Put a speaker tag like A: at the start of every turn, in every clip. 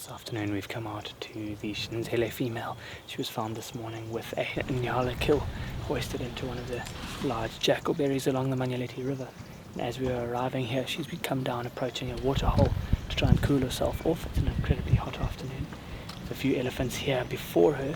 A: This afternoon we've come out to the Xinzele Female. She was found this morning with a nyala kill hoisted into one of the large jackalberries along the Manyelethi River. And as we were arriving here, she's come down approaching a waterhole to try and cool herself off. It's an incredibly hot afternoon. There's a few elephants here before her.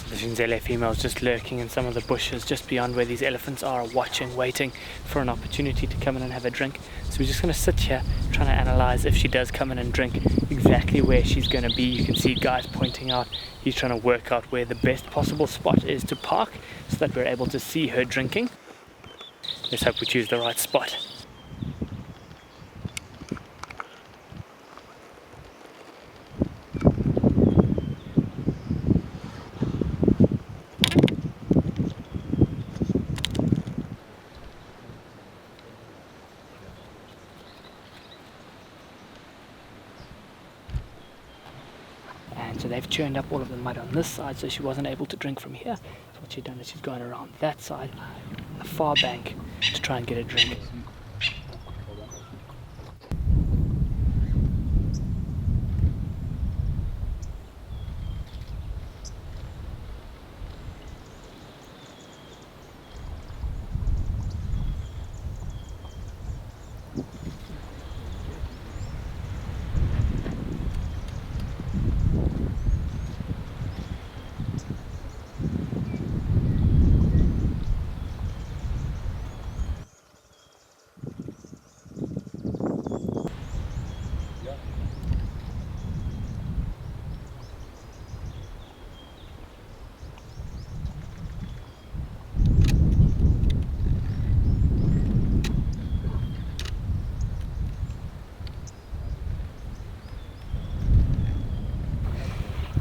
A: The Xinzele female is just lurking in some of the bushes just beyond where these elephants are, watching, waiting for an opportunity to come in and have a drink. So we're just going to sit here trying to analyze if she does come in and drink exactly where she's going to be. You can see guys pointing out, he's trying to work out where the best possible spot is to park so that we're able to see her drinking. Let's hope we choose the right spot. And so they've churned up all of the mud on this side, so she wasn't able to drink from here. So what she's done is she's gone around that side, the far bank, to try and get a drink.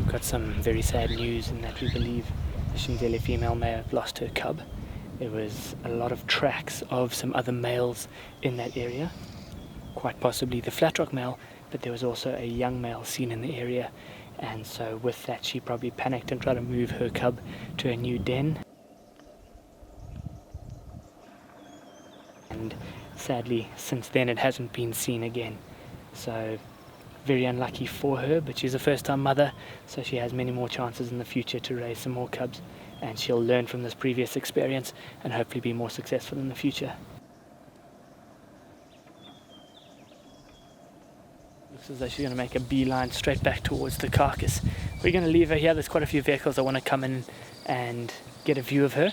A: Got some very sad news in that we believe the Xinzele female may have lost her cub. There was a lot of tracks of some other males in that area, quite possibly the flatrock male, but there was also a young male seen in the area, and so with that she probably panicked and tried to move her cub to a new den. And sadly since then it hasn't been seen again. So very unlucky for her, but she's a first-time mother, so she has many more chances in the future to raise some more cubs, and she'll learn from this previous experience and hopefully be more successful in the future. Looks as though she's going to make a beeline straight back towards the carcass. We're going to leave her here. There's quite a few vehicles that want to come in and get a view of her,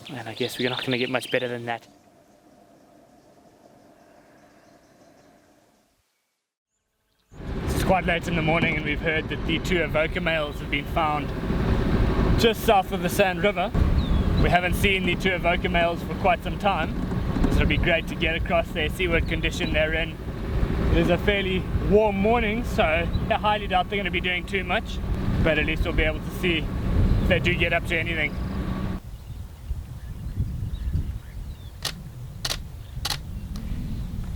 A: and I guess we're not going to get much better than that. It's quite late in the morning and we've heard that the 2 Avoca males have been found just south of the Sand River. We haven't seen the 2 Avoca males for quite some time, so it'll be great to get across there, see what condition they're in. It is a fairly warm morning, so I highly doubt they're going to be doing too much, but at least we'll be able to see if they do get up to anything.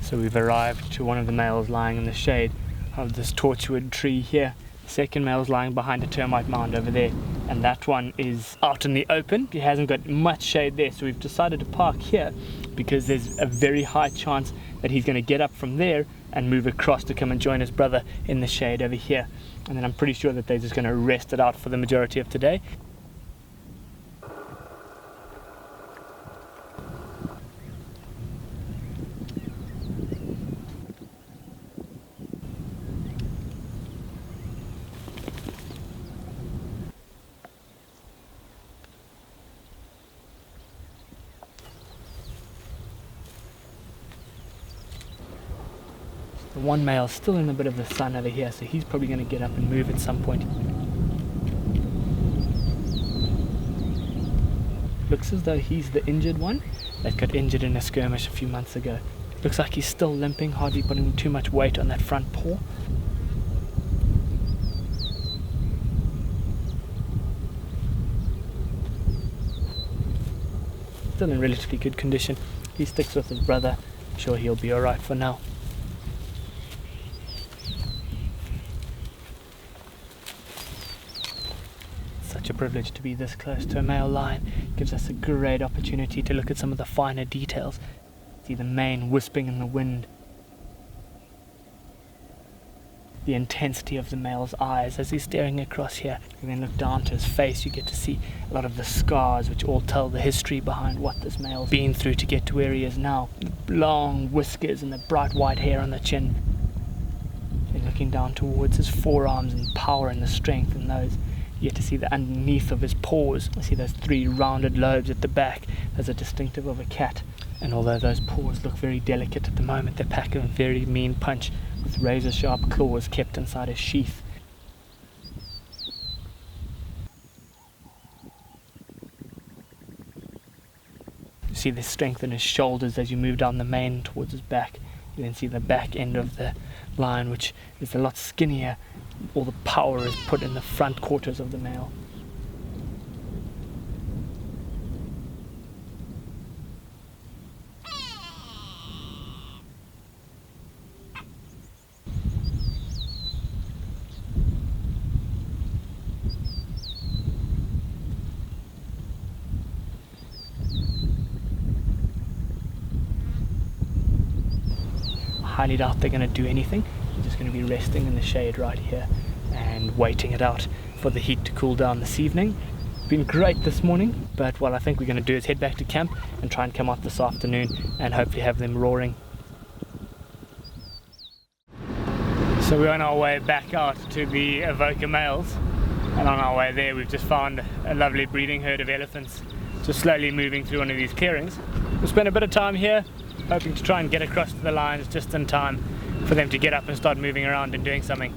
A: So we've arrived to one of the males lying in the shade of this torchwood tree here. The second male is lying behind a termite mound over there, and that one is out in the open. He hasn't got much shade there, so we've decided to park here because there's a very high chance that he's going to get up from there and move across to come and join his brother in the shade over here. And then I'm pretty sure that they're just going to rest it out for the majority of today. The one male still in a bit of the sun over here, so he's probably going to get up and move at some point. Looks as though he's the injured one that got injured in a skirmish a few months ago. Looks like he's still limping, hardly putting too much weight on that front paw. Still in relatively good condition. He sticks with his brother. I'm sure he'll be alright for now. Such a privilege to be this close to a male lion. Gives us a great opportunity to look at some of the finer details. See the mane wisping in the wind. The intensity of the male's eyes as he's staring across here. And then look down to his face, you get to see a lot of the scars which all tell the history behind what this male's been through to get to where he is now. The long whiskers and the bright white hair on the chin. Then looking down towards his forearms and power and the strength in those. You get to see the underneath of his paws. I see those 3 rounded lobes at the back. Those are distinctive of a cat. And although those paws look very delicate at the moment, they pack a very mean punch with razor sharp claws kept inside his sheath. You see the strength in his shoulders as you move down the mane towards his back. You then see the back end of the lion, which is a lot skinnier. All the power is put in the front quarters of the male. I highly doubt they're going to do anything. They're just going to be resting in the shade right here and waiting it out for the heat to cool down this evening. It's been great this morning, but what I think we're going to do is head back to camp and try and come out this afternoon and hopefully have them roaring. So we're on our way back out to the Avoca Males, and on our way there we've just found a lovely breeding herd of elephants just slowly moving through one of these clearings. We'll spend a bit of time here hoping to try and get across to the lions just in time for them to get up and start moving around and doing something.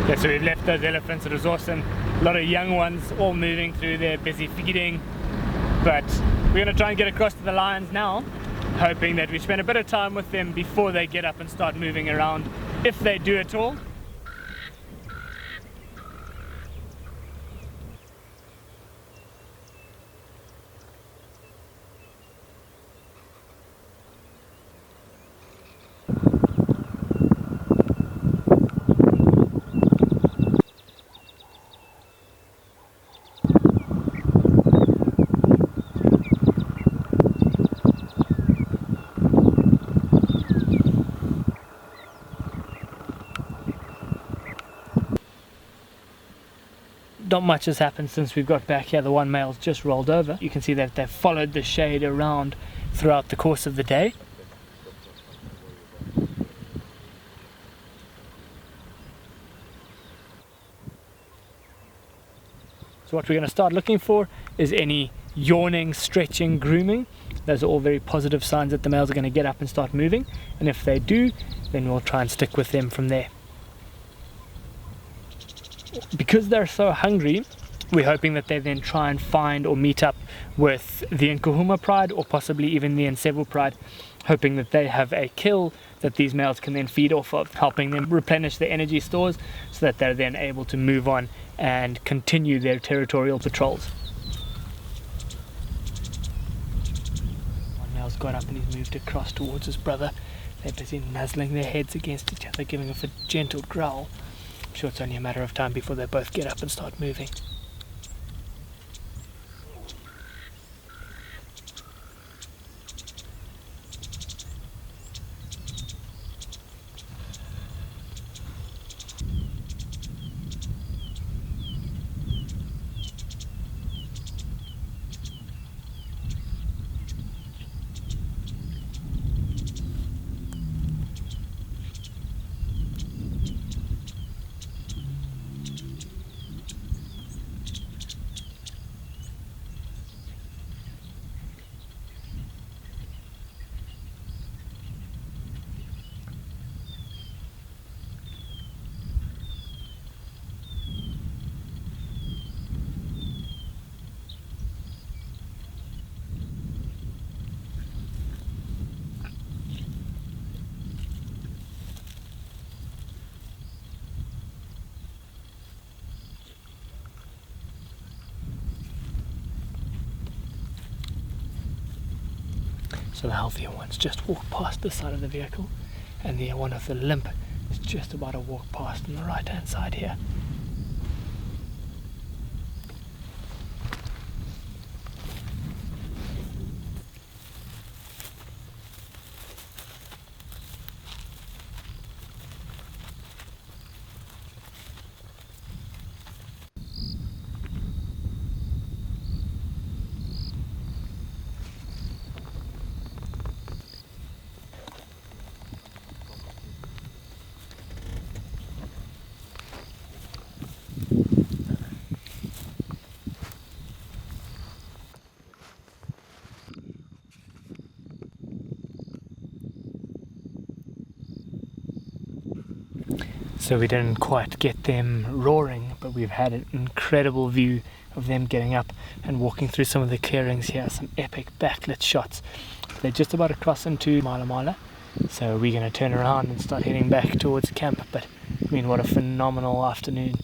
A: Yeah, so we've left those elephants. It was awesome. A lot of young ones all moving through there, busy feeding. But we're going to try and get across to the lions now, hoping that we spend a bit of time with them before they get up and start moving around, if they do at all. Not much has happened since we've got back here. The one male's just rolled over. You can see that they've followed the shade around throughout the course of the day. So what we're going to start looking for is any yawning, stretching, grooming. Those are all very positive signs that the males are going to get up and start moving, and if they do, then we'll try and stick with them from there. Because they're so hungry, we're hoping that they then try and find or meet up with the Nkuhuma pride, or possibly even the Xinzele pride, hoping that they have a kill that these males can then feed off of, helping them replenish their energy stores so that they're then able to move on and continue their territorial patrols. One male's got up and he's moved across towards his brother. They're busy nuzzling their heads against each other, giving off a gentle growl. sure it's only a matter of time before they both get up and start moving. So the healthier ones just walk past the side of the vehicle, and the one with the limp is just about to walk past on the right hand side here. So we didn't quite get them roaring, but we've had an incredible view of them getting up and walking through some of the clearings here. Some epic backlit shots. They're just about to cross into Nyala, so we're going to turn around and start heading back towards camp. But I mean, what a phenomenal afternoon.